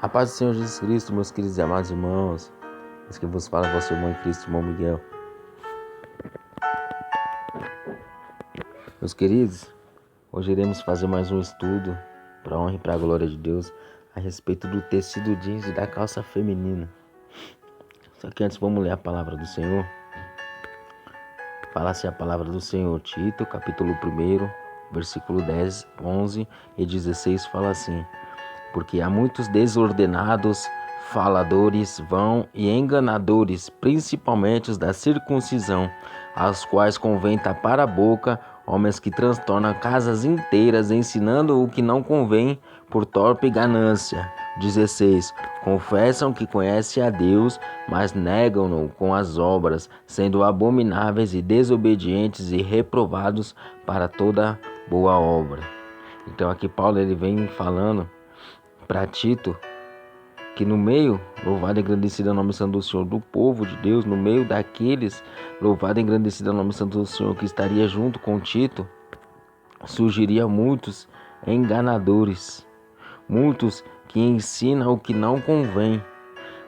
A paz do Senhor Jesus Cristo, meus queridos e amados irmãos. Esse que vos fala é vosso irmão em Cristo, irmão Miguel. Meus queridos, hoje iremos fazer mais um estudo para a honra e para a glória de Deus a respeito do tecido jeans e da calça feminina. Só que antes vamos ler a palavra do Senhor. Fala-se a palavra do Senhor, Tito, capítulo 1, versículo 10, 11 e 16, fala assim: porque há muitos desordenados, faladores, vão e enganadores, principalmente os da circuncisão, aos quais convém tapar a boca, homens que transtornam casas inteiras, ensinando o que não convém por torpe ganância. 16. Confessam que conhecem a Deus, mas negam-no com as obras, sendo abomináveis e desobedientes e reprovados para toda boa obra. Então aqui Paulo ele vem falando para Tito que no meio, louvado e engrandecido é o nome santo do Senhor, do povo de Deus, no meio daqueles, louvado e engrandecido é o nome santo do Senhor, que estaria junto com Tito, surgiria muitos enganadores, muitos que ensinam o que não convém.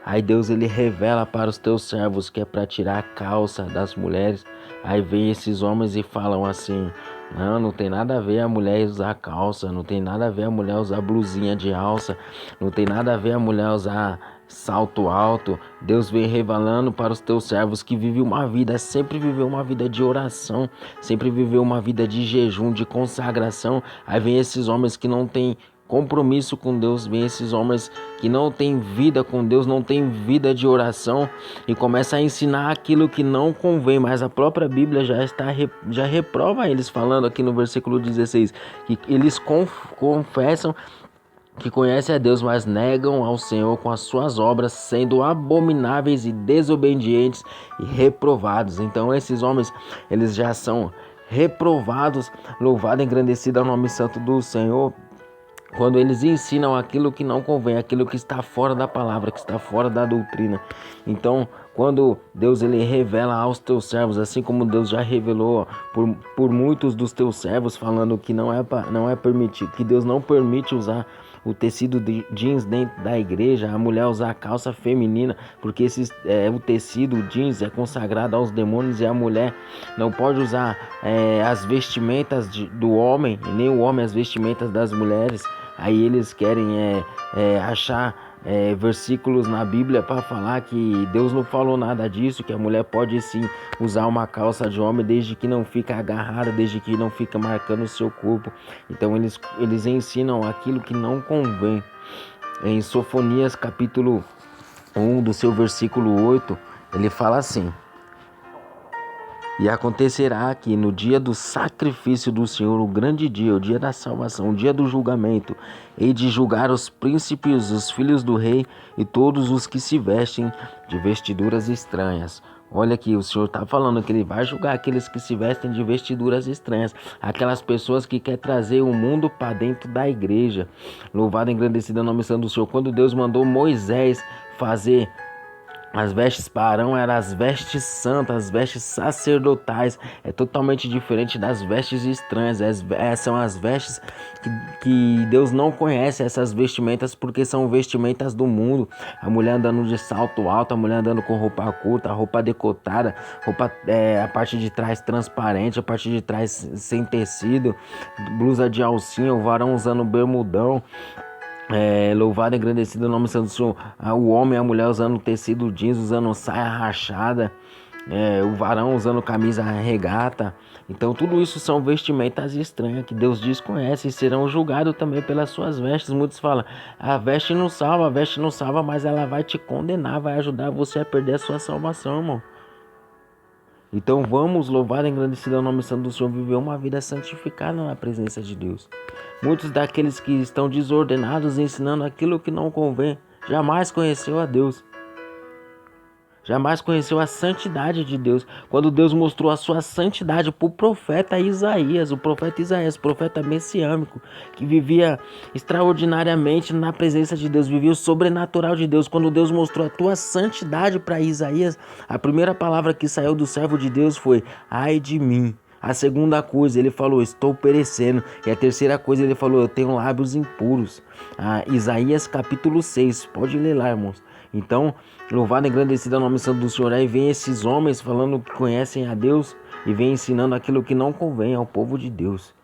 Aí Deus ele revela para os teus servos que é para tirar a calça das mulheres. Aí vem esses homens e falam assim: não tem nada a ver a mulher usar calça, não tem nada a ver a mulher usar blusinha de alça, não tem nada a ver a mulher usar salto alto. Deus vem revelando para os teus servos que vive uma vida, sempre viveu uma vida de oração, sempre viveu uma vida de jejum, de consagração. Aí vem esses homens que não têm compromisso com Deus, vem esses homens que não têm vida com Deus, não têm vida de oração e começa a ensinar aquilo que não convém, mas a própria Bíblia já reprova eles, falando aqui no versículo 16, que eles confessam que conhecem a Deus, mas negam ao Senhor com as suas obras, sendo abomináveis e desobedientes e reprovados. Então esses homens, eles já são reprovados. Louvado e engrandecido é o nome santo do Senhor, quando eles ensinam aquilo que não convém, aquilo que está fora da palavra, que está fora da doutrina. Então, quando Deus ele revela aos teus servos, assim como Deus já revelou por muitos dos teus servos, falando que não é permitido, que Deus não permite usar o tecido de jeans dentro da igreja, a mulher usar a calça feminina, porque o tecido jeans é consagrado aos demônios e a mulher não pode usar as vestimentas do homem, e nem o homem as vestimentas das mulheres. Aí eles querem achar versículos na Bíblia para falar que Deus não falou nada disso, que a mulher pode sim usar uma calça de homem desde que não fica agarrada, desde que não fica marcando o seu corpo. Então eles ensinam aquilo que não convém. Em Sofonias capítulo 1 do seu versículo 8, ele fala assim: e acontecerá que no dia do sacrifício do Senhor, o grande dia, o dia da salvação, o dia do julgamento, hei de julgar os príncipes, os filhos do rei e todos os que se vestem de vestiduras estranhas. Olha aqui, o Senhor está falando que ele vai julgar aqueles que se vestem de vestiduras estranhas, aquelas pessoas que querem trazer o mundo para dentro da igreja. Louvado e engrandecido é o nome santo do Senhor. Quando Deus mandou Moisés fazer as vestes para Arão, eram as vestes santas, as vestes sacerdotais. É totalmente diferente das vestes estranhas. São as vestes que Deus não conhece, essas vestimentas, porque são vestimentas do mundo. A mulher andando de salto alto, a mulher andando com roupa curta, roupa decotada, roupa a parte de trás transparente, a parte de trás sem tecido, blusa de alcinha, o varão usando bermudão. Louvado e engrandecido o nome santo do Senhor. O homem e a mulher usando tecido jeans, usando saia rachada, o varão usando camisa regata. Então tudo isso são vestimentas estranhas que Deus desconhece e serão julgados também pelas suas vestes. Muitos falam: a veste não salva, mas ela vai te condenar, vai ajudar você a perder a sua salvação, irmão. Então vamos, louvar e engrandecido ao nome santo do Senhor, viver uma vida santificada na presença de Deus. Muitos daqueles que estão desordenados, ensinando aquilo que não convém, jamais conheceu a Deus. Jamais conheceu a santidade de Deus. Quando Deus mostrou a sua santidade para o profeta Isaías, o profeta messiânico, que vivia extraordinariamente na presença de Deus, vivia o sobrenatural de Deus. Quando Deus mostrou a tua santidade para Isaías, a primeira palavra que saiu do servo de Deus foi: ai de mim. A segunda coisa, ele falou, estou perecendo. E a terceira coisa, ele falou, eu tenho lábios impuros. Isaías capítulo 6, pode ler lá, irmãos. Então, louvado e engrandecido é o nome santo do Senhor. Aí vem esses homens falando que conhecem a Deus e vem ensinando aquilo que não convém ao povo de Deus.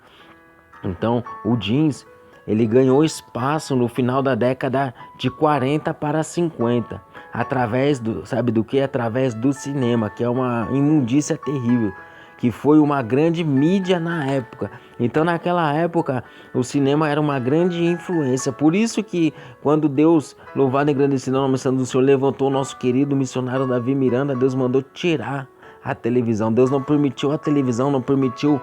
Então, o jeans, ele ganhou espaço no final da década de 40 para 50. Através do, sabe do que? Através do cinema, que é uma imundícia terrível, que foi uma grande mídia na época. Então, naquela época, o cinema era uma grande influência. Por isso que quando Deus, louvado e engrandecido é o nome santo do Senhor, levantou o nosso querido missionário Davi Miranda, Deus mandou tirar a televisão. Deus não permitiu a televisão, não permitiu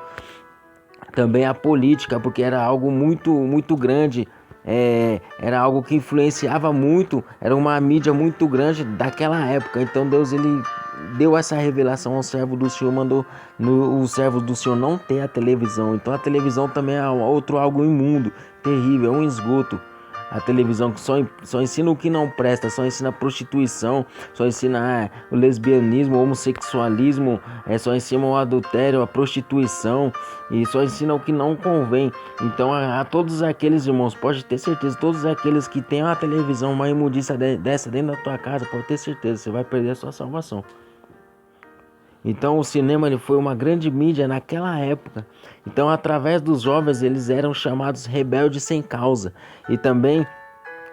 também a política, porque era algo muito grande. Era algo que influenciava muito, era uma mídia muito grande daquela época. Então Deus, ele deu essa revelação ao servo do Senhor, mandou os servos do Senhor não ter a televisão. Então a televisão também é outro algo imundo, terrível, é um esgoto. A televisão que só ensina o que não presta, só ensina prostituição, só ensina o lesbianismo, o homossexualismo, só ensina o adultério, a prostituição e só ensina o que não convém. Então a todos aqueles irmãos, pode ter certeza, todos aqueles que têm uma televisão, uma imundícia dessa dentro da tua casa, pode ter certeza, você vai perder a sua salvação. Então o cinema, ele foi uma grande mídia naquela época. Então através dos jovens eles eram chamados rebeldes sem causa. E também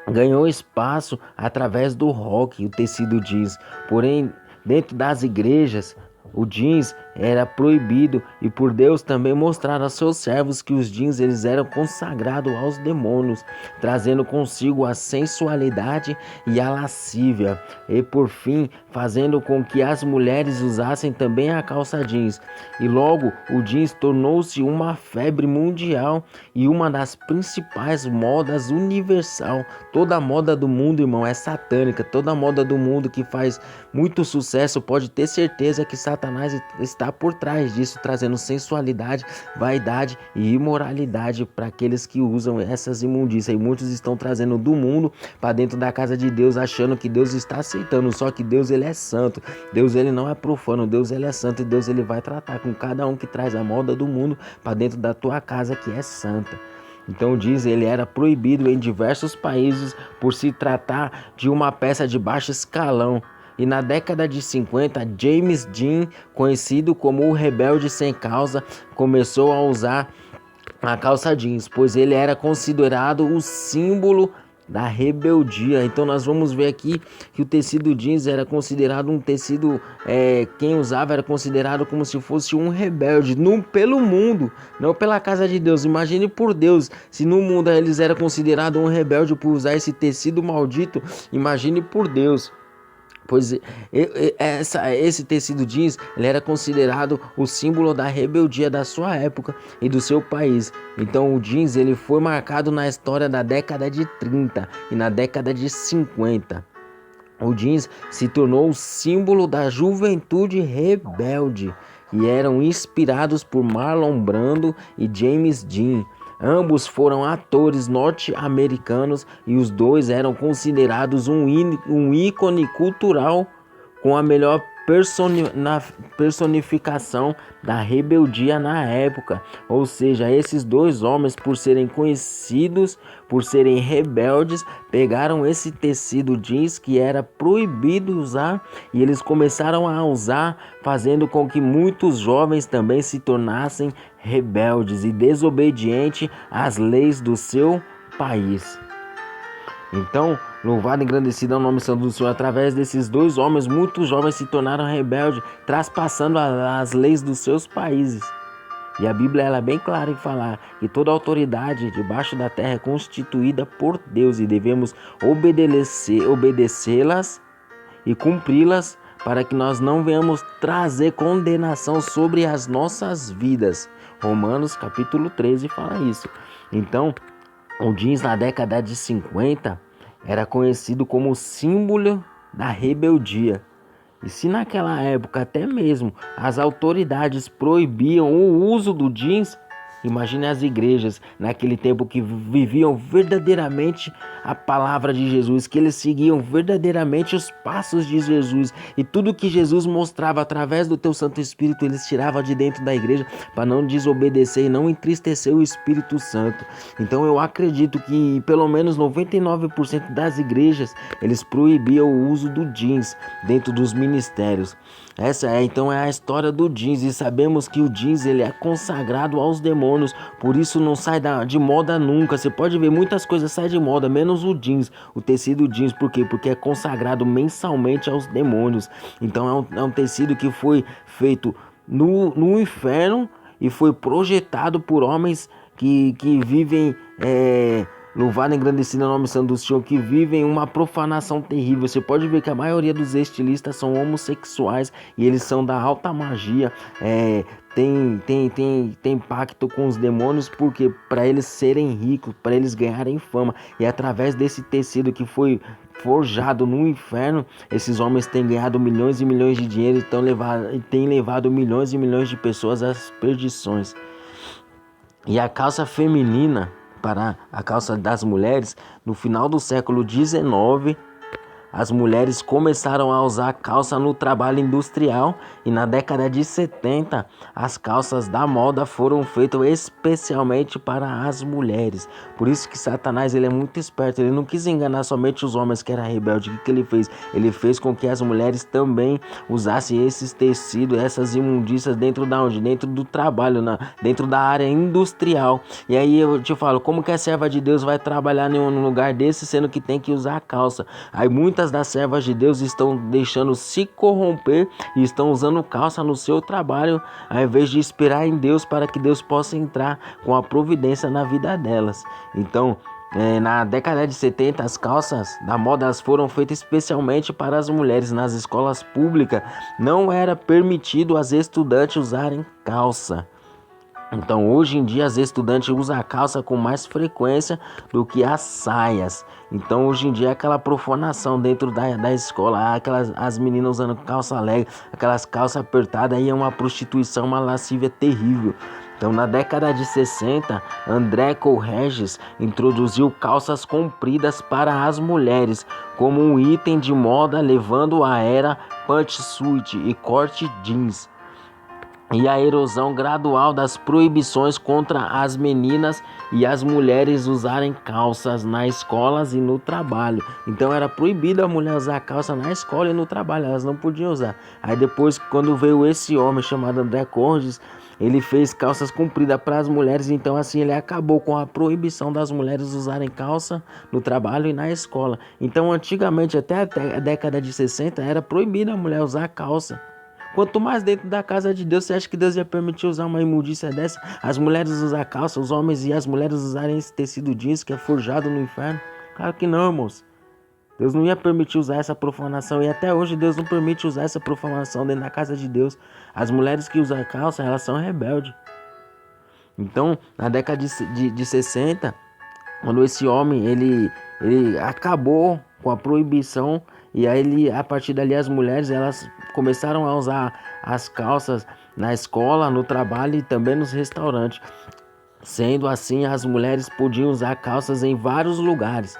ganhou espaço através do rock, o tecido jeans. Porém, dentro das igrejas, o jeans era proibido e por Deus também mostrar a seus servos que os jeans eles eram consagrados aos demônios, trazendo consigo a sensualidade e a lascívia, e por fim fazendo com que as mulheres usassem também a calça jeans. E logo o jeans tornou-se uma febre mundial e uma das principais modas universal. Toda a moda do mundo, irmão, é satânica. Toda a moda do mundo que faz muito sucesso, pode ter certeza que Satanás está por trás disso, trazendo sensualidade, vaidade e imoralidade para aqueles que usam essas imundícias. E muitos estão trazendo do mundo para dentro da casa de Deus, achando que Deus está aceitando. Só que Deus, ele é santo. Deus, ele não é profano. Deus, ele é santo, e Deus, ele vai tratar com cada um que traz a moda do mundo para dentro da tua casa, que é santa. Então diz, ele era proibido em diversos países por se tratar de uma peça de baixo escalão. E na década de 50, James Dean, conhecido como o rebelde sem causa, começou a usar a calça jeans, pois ele era considerado o símbolo da rebeldia. Então nós vamos ver aqui que o tecido jeans era considerado um tecido, quem usava era considerado como se fosse um rebelde pelo mundo, não pela casa de Deus. Imagine por Deus, se no mundo eles eram considerados um rebelde por usar esse tecido maldito, imagine por Deus. Pois esse tecido jeans, ele era considerado o símbolo da rebeldia da sua época e do seu país. Então o jeans, ele foi marcado na história da década de 30 e na década de 50. O jeans se tornou o símbolo da juventude rebelde e eram inspirados por Marlon Brando e James Dean. Ambos foram atores norte-americanos e os dois eram considerados um ícone cultural com a melhor personificação da rebeldia na época. Ou seja, esses dois homens, por serem conhecidos por serem rebeldes, pegaram esse tecido jeans que era proibido usar e eles começaram a usar, fazendo com que muitos jovens também se tornassem rebeldes e desobedientes às leis do seu país. Então, louvado e engrandecido é o nome santo do Senhor. Através desses dois homens, muitos jovens se tornaram rebeldes, traspassando as leis dos seus países. E a Bíblia, ela é bem clara em falar que toda autoridade debaixo da terra é constituída por Deus e devemos obedecê-las e cumpri-las para que nós não venhamos trazer condenação sobre as nossas vidas. Romanos capítulo 13 fala isso. Então, o jeans na década de 50 era conhecido como símbolo da rebeldia. E se naquela época até mesmo as autoridades proibiam o uso do jeans, Imagine as igrejas naquele tempo que viviam verdadeiramente a palavra de Jesus, que eles seguiam verdadeiramente os passos de Jesus, e tudo que Jesus mostrava através do teu Santo Espírito, eles tiravam de dentro da igreja para não desobedecer e não entristecer o Espírito Santo. Então eu acredito que pelo menos 99% das igrejas, eles proibiam o uso do jeans dentro dos ministérios. Essa então é a história do jeans, e sabemos que o jeans ele é consagrado aos demônios, por isso não sai de moda nunca. Você pode ver, muitas coisas saem de moda, menos o jeans, o tecido jeans. Por quê? Porque é consagrado mensalmente aos demônios. Então é um tecido que foi feito no inferno e foi projetado por homens que vivem... Louvado e engrandecido é o nome santo do Senhor, que vivem uma profanação terrível. Você pode ver que a maioria dos estilistas são homossexuais e eles são da alta magia. Tem pacto com os demônios, porque para eles serem ricos, para eles ganharem fama. E através desse tecido que foi forjado no inferno, esses homens têm ganhado milhões e milhões de dinheiro e têm levado milhões e milhões de pessoas às perdições. E a calça feminina, para a calça das mulheres, no final do século XIX, as mulheres começaram a usar calça no trabalho industrial, e na década de 70 as calças da moda foram feitas especialmente para as mulheres. Por isso que Satanás ele é muito esperto, ele não quis enganar somente os homens que eram rebeldes. O que ele fez? Ele fez com que as mulheres também usassem esses tecidos, essas imundícias dentro da onde? Dentro do trabalho, dentro da área industrial. E aí eu te falo, como que a serva de Deus vai trabalhar em um lugar desse, sendo que tem que usar calça? Aí muitas das servas de Deus estão deixando se corromper e estão usando calça no seu trabalho, ao invés de esperar em Deus para que Deus possa entrar com a providência na vida delas. Então, na década de 70, as calças da moda elas foram feitas especialmente para as mulheres. Nas escolas públicas não era permitido as estudantes usarem calça. Então hoje em dia as estudantes usam a calça com mais frequência do que as saias. Então hoje em dia é aquela profanação dentro da escola, as meninas usando calça leg, aquelas calças apertadas, aí é uma prostituição, uma lascívia terrível. Então na década de 60, André Correges introduziu calças compridas para as mulheres como um item de moda, levando a era pantsuit e corte jeans, e a erosão gradual das proibições contra as meninas e as mulheres usarem calças nas escolas e no trabalho. Então era proibido a mulher usar calça na escola e no trabalho, elas não podiam usar. Aí depois, quando veio esse homem chamado André Corges, ele fez calças compridas para as mulheres. Então assim ele acabou com a proibição das mulheres usarem calça no trabalho e na escola. Então antigamente, até a década de 60, era proibido a mulher usar calça. Quanto mais dentro da casa de Deus, você acha que Deus ia permitir usar uma imundícia dessa? As mulheres usar calça, os homens e as mulheres usarem esse tecido jeans que é forjado no inferno? Claro que não, irmãos. Deus não ia permitir usar essa profanação, e até hoje Deus não permite usar essa profanação dentro da casa de Deus. As mulheres que usam calça, elas são rebeldes. Então, na década de 60, quando esse homem ele acabou com a proibição, e aí a partir dali as mulheres elas começaram a usar as calças na escola, no trabalho e também nos restaurantes. Sendo assim, as mulheres podiam usar calças em vários lugares.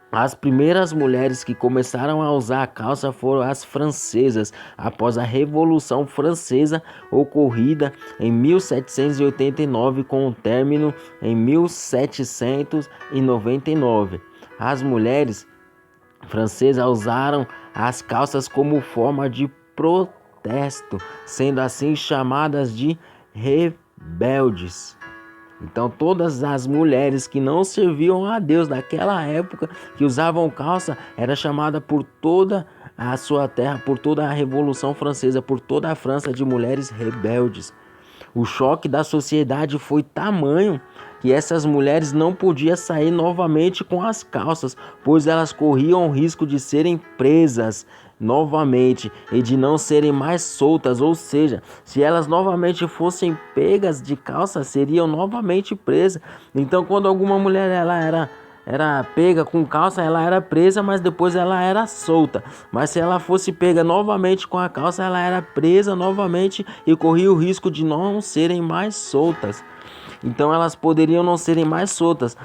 As primeiras mulheres que começaram a usar a calça foram as francesas, após a Revolução Francesa ocorrida em 1789, com o término em 1799. As mulheres francesas usaram as calças como forma de protesto, sendo assim chamadas de rebeldes. Então todas as mulheres que não serviam a Deus daquela época, que usavam calça, era chamada por toda a sua terra, por toda a Revolução Francesa, por toda a França, de mulheres rebeldes. O choque da sociedade foi tamanho que essas mulheres não podiam sair novamente com as calças, pois elas corriam o risco de serem presas novamente e de não serem mais soltas. Ou seja, se elas novamente fossem pegas de calça, seriam novamente presas. Então quando alguma mulher ela era pega com calça, ela era presa, mas depois ela era solta. Mas se ela fosse pega novamente com a calça, ela era presa novamente e corria o risco de não serem mais soltas. Então elas poderiam não serem mais soltas.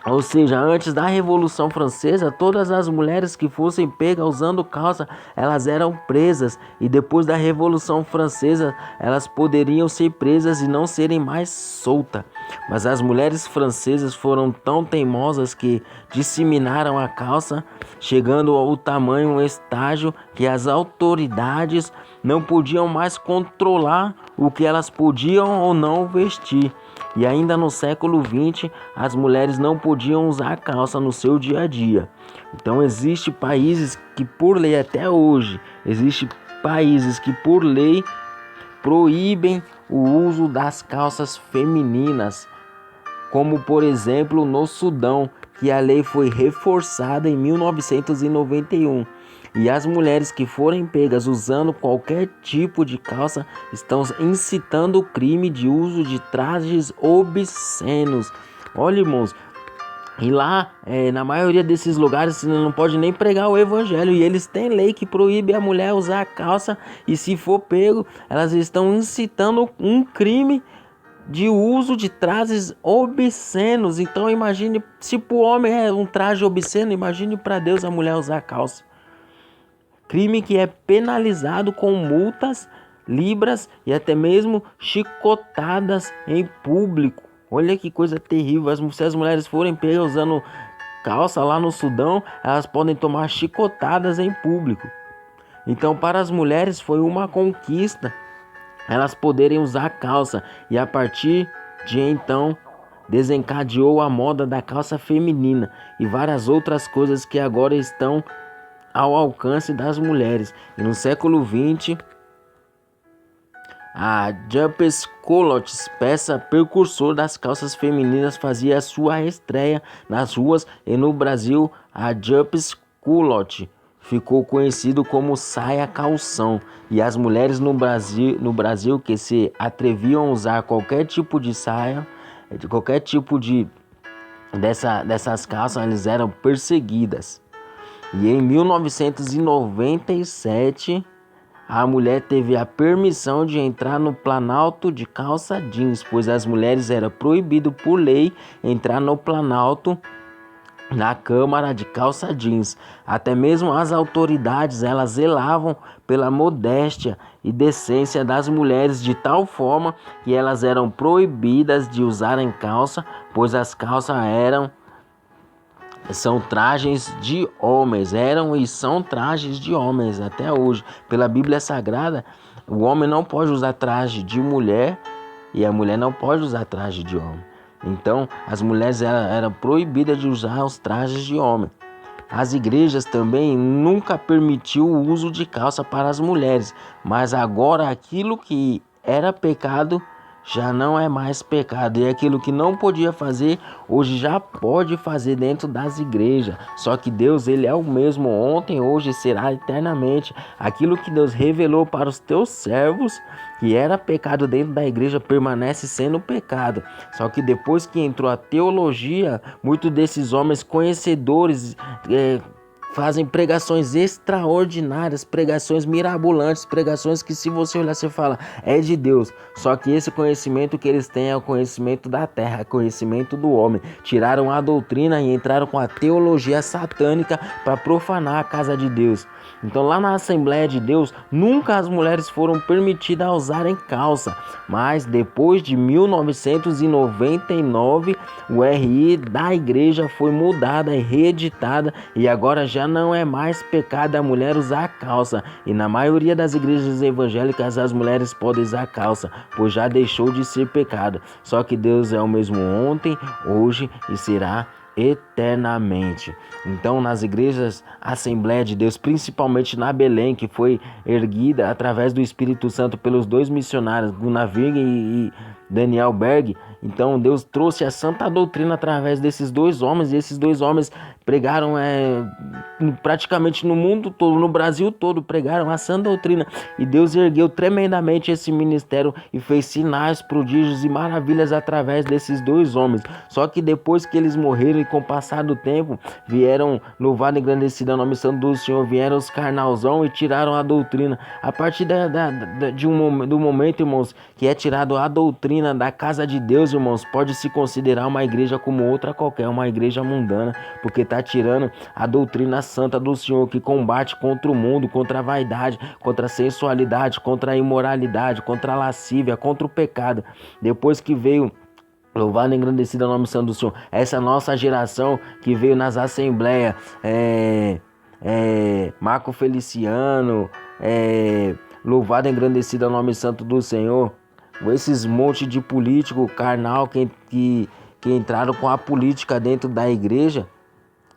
Ou seja, antes da Revolução Francesa, todas as mulheres que fossem pegas usando calça, elas eram presas. E depois da Revolução Francesa, elas poderiam ser presas e não serem mais soltas. Mas as mulheres francesas foram tão teimosas que disseminaram a calça, chegando ao tamanho, um estágio que as autoridades não podiam mais controlar o que elas podiam ou não vestir. E ainda no século XX, as mulheres não podiam usar calça no seu dia a dia. Então existem países que por lei até hoje, existem países que por lei proíbem o uso das calças femininas, como por exemplo no Sudão, que a lei foi reforçada em 1991. E as mulheres que forem pegas usando qualquer tipo de calça estão incitando o crime de uso de trajes obscenos. Olha, irmãos, e lá, na maioria desses lugares, você não pode nem pregar o evangelho. E eles têm lei que proíbe a mulher usar a calça. E se for pego, elas estão incitando um crime de uso de trajes obscenos. Então imagine, se para o homem é um traje obsceno, imagine para Deus a mulher usar calça. Crime que é penalizado com multas, libras e até mesmo chicotadas em público. Olha que coisa terrível. Se as mulheres forem pegas usando calça lá no Sudão, elas podem tomar chicotadas em público. Então para as mulheres foi uma conquista elas poderem usar calça. E a partir de então desencadeou a moda da calça feminina e várias outras coisas que agora estão ao alcance das mulheres. E no século XX, a Juppes Culottes, peça precursor das calças femininas, fazia sua estreia nas ruas. E no Brasil, a Juppes Culotte ficou conhecido como saia calção. E as mulheres no Brasil que se atreviam a usar qualquer tipo de saia, qualquer tipo dessas calças, elas eram perseguidas. E em 1997, a mulher teve a permissão de entrar no Planalto de calça jeans, pois as mulheres era proibido por lei entrar no Planalto, na Câmara de calça jeans. Até mesmo as autoridades, elas zelavam pela modéstia e decência das mulheres de tal forma que elas eram proibidas de usarem calça, pois as calças são trajes de homens, eram e são trajes de homens até hoje. Pela Bíblia Sagrada, o homem não pode usar traje de mulher e a mulher não pode usar traje de homem. Então, as mulheres eram proibidas de usar os trajes de homem. As igrejas também nunca permitiu o uso de calça para as mulheres, mas agora aquilo que era pecado já não é mais pecado, e aquilo que não podia fazer, hoje já pode fazer dentro das igrejas. Só que Deus, ele é o mesmo ontem, hoje e será eternamente. Aquilo que Deus revelou para os teus servos, que era pecado dentro da igreja, permanece sendo pecado. Só que depois que entrou a teologia, muitos desses homens conhecedores fazem pregações extraordinárias, pregações mirabolantes, pregações que se você olhar você fala, é de Deus. Só que esse conhecimento que eles têm é o conhecimento da terra, é o conhecimento do homem. Tiraram a doutrina e entraram com a teologia satânica para profanar a casa de Deus. Então lá na Assembleia de Deus, nunca as mulheres foram permitidas a usarem calça. Mas depois de 1999, o RI da igreja foi mudada e reeditada, e agora já não é mais pecado a mulher usar calça. E na maioria das igrejas evangélicas as mulheres podem usar calça, pois já deixou de ser pecado. Só que Deus é o mesmo ontem, hoje e será eternamente. Então nas igrejas Assembleia de Deus, principalmente na Belém, que foi erguida através do Espírito Santo pelos dois missionários, Gunnar Virg e Daniel Berg, então Deus trouxe a santa doutrina através desses dois homens, e esses dois homens pregaram praticamente no mundo todo, no Brasil todo, pregaram a sã doutrina. E Deus ergueu tremendamente esse ministério e fez sinais, prodígios e maravilhas através desses dois homens. Só que depois que eles morreram e com o passar do tempo, vieram, louvado e engrandecido é o nome santo do Senhor, vieram os carnalzão e tiraram a doutrina. A partir do momento, irmãos, que é tirado a doutrina da casa de Deus, irmãos, pode se considerar uma igreja como outra qualquer, uma igreja mundana, porque está tirando a doutrina santa do Senhor, que combate contra o mundo, contra a vaidade, contra a sensualidade, contra a imoralidade, contra a lascívia, contra o pecado. Depois que veio, louvado e engrandecido é o nome santo do Senhor, essa nossa geração que veio nas assembleias, Marco Feliciano, louvado e engrandecido é o nome santo do Senhor, esses monte de político carnal que entraram com a política dentro da igreja,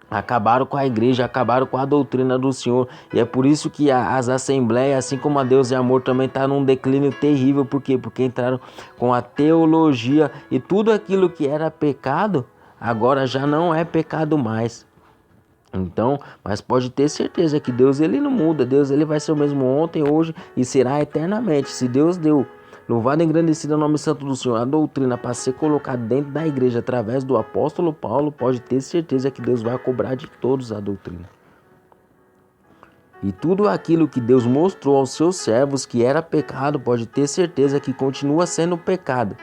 acabaram com a igreja, acabaram com a doutrina do Senhor. E é por isso que as assembleias, assim como a Deus e Amor, também está num declínio terrível. Por quê? Porque entraram com a teologia e tudo aquilo que era pecado, agora já não é pecado mais. Então, mas pode ter certeza que Deus, ele não muda. Deus, ele vai ser o mesmo ontem, hoje e será eternamente. Se Deus deu, louvado e engrandecido é o nome santo do Senhor, a doutrina para ser colocada dentro da igreja através do apóstolo Paulo, pode ter certeza que Deus vai cobrar de todos a doutrina. E tudo aquilo que Deus mostrou aos seus servos que era pecado, pode ter certeza que continua sendo pecado.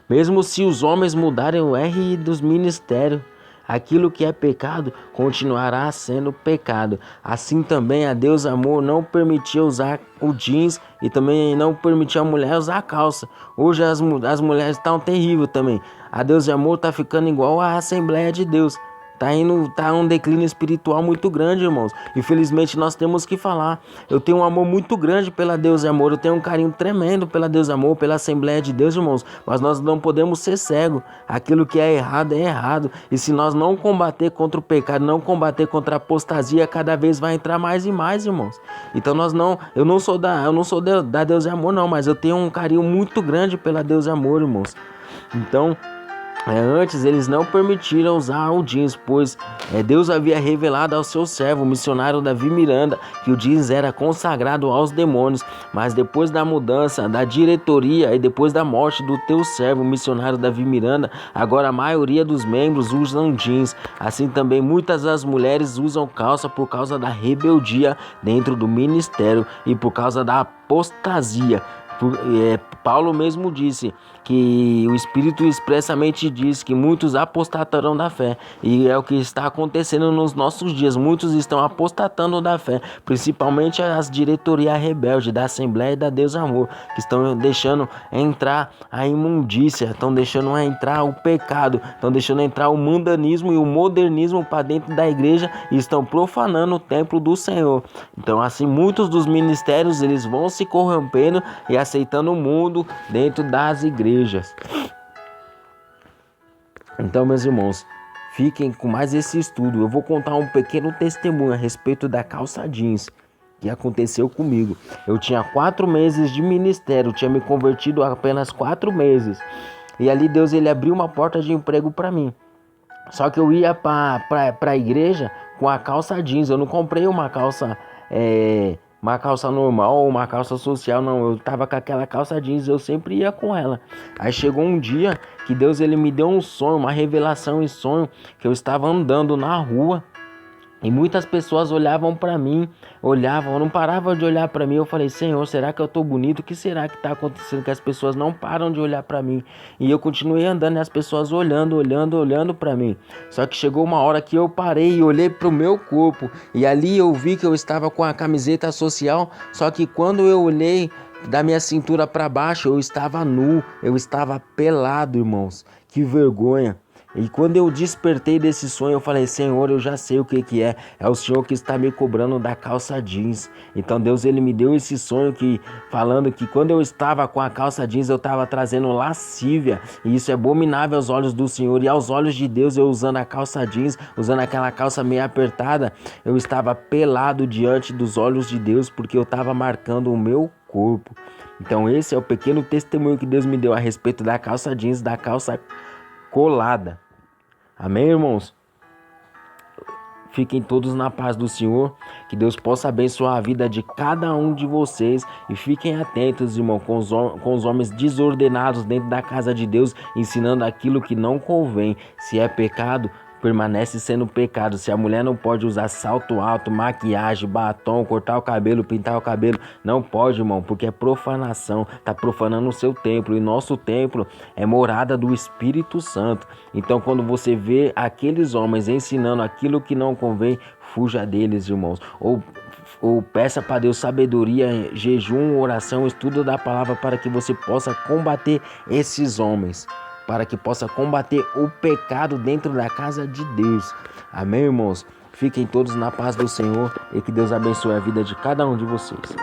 Mesmo se os homens mudarem o R dos ministérios, aquilo que é pecado continuará sendo pecado. Assim também a Deus Amor não permitia usar o jeans e também não permitia a mulher usar a calça. Hoje as mulheres estão terríveis também. A Deus Amor está ficando igual a Assembleia de Deus. Tá um declínio espiritual muito grande, irmãos. Infelizmente nós temos que falar. Eu tenho um amor muito grande pela Deus e Amor. Eu tenho um carinho tremendo pela Deus e Amor, pela Assembleia de Deus, irmãos. Mas nós não podemos ser cegos. Aquilo que é errado. E se nós não combater contra o pecado, não combater contra a apostasia, cada vez vai entrar mais e mais, irmãos. Então eu não sou da Deus e Amor, não. Mas eu tenho um carinho muito grande pela Deus e Amor, irmãos. Então, antes eles não permitiram usar o jeans, pois Deus havia revelado ao seu servo, o missionário Davi Miranda, que o jeans era consagrado aos demônios. Mas depois da mudança da diretoria e depois da morte do teu servo, o missionário Davi Miranda, agora a maioria dos membros usam jeans. Assim também muitas das mulheres usam calça por causa da rebeldia dentro do ministério e por causa da apostasia. Paulo mesmo disse que o Espírito expressamente diz que muitos apostatarão da fé, e é o que está acontecendo nos nossos dias. Muitos estão apostatando da fé, principalmente as diretorias rebeldes da Assembleia e da Deus Amor, que estão deixando entrar a imundícia, estão deixando entrar o pecado, estão deixando entrar o mundanismo e o modernismo para dentro da igreja e estão profanando o templo do Senhor. Então assim, muitos dos ministérios eles vão se corrompendo e aceitando o mundo dentro das igrejas. Então, meus irmãos, fiquem com mais esse estudo. Eu vou contar um pequeno testemunho a respeito da calça jeans que aconteceu comigo. Eu tinha 4 meses de ministério, tinha me convertido há apenas 4 meses. E ali Deus ele abriu uma porta de emprego para mim. Só que eu ia para a igreja com a calça jeans. Eu não comprei uma calça normal ou uma calça social, não. Eu tava com aquela calça jeans, eu sempre ia com ela. Aí chegou um dia que Deus ele me deu um sonho, uma revelação em sonho, que eu estava andando na rua e muitas pessoas olhavam para mim, não paravam de olhar para mim. Eu falei: Senhor, será que eu tô bonito? O que será que tá acontecendo que as pessoas não param de olhar para mim? E eu continuei andando e as pessoas olhando para mim. Só que chegou uma hora que eu parei e olhei pro meu corpo, e ali eu vi que eu estava com a camiseta social. Só que quando eu olhei da minha cintura para baixo, eu estava nu, eu estava pelado, irmãos. Que vergonha. E quando eu despertei desse sonho, eu falei: Senhor, eu já sei o que é. É o Senhor que está me cobrando da calça jeans. Então Deus ele me deu esse sonho falando que quando eu estava com a calça jeans, eu estava trazendo lascívia. E isso é abominável aos olhos do Senhor. E aos olhos de Deus, eu usando a calça jeans, usando aquela calça meio apertada, eu estava pelado diante dos olhos de Deus, porque eu estava marcando o meu corpo. Então esse é o pequeno testemunho que Deus me deu a respeito da calça jeans, da calça colada. Amém, irmãos? Fiquem todos na paz do Senhor. Que Deus possa abençoar a vida de cada um de vocês. E fiquem atentos, irmão, com os homens desordenados dentro da casa de Deus, ensinando aquilo que não convém. Se é pecado, permanece sendo pecado. Se a mulher não pode usar salto alto, maquiagem, batom, cortar o cabelo, pintar o cabelo, não pode, irmão, porque é profanação. Tá profanando o seu templo. E nosso templo é morada do Espírito Santo. Então, quando você vê aqueles homens ensinando aquilo que não convém, fuja deles, irmãos. Ou peça para Deus sabedoria, jejum, oração, estudo da palavra, para que você possa combater esses homens, para que possa combater o pecado dentro da casa de Deus. Amém, irmãos? Fiquem todos na paz do Senhor e que Deus abençoe a vida de cada um de vocês.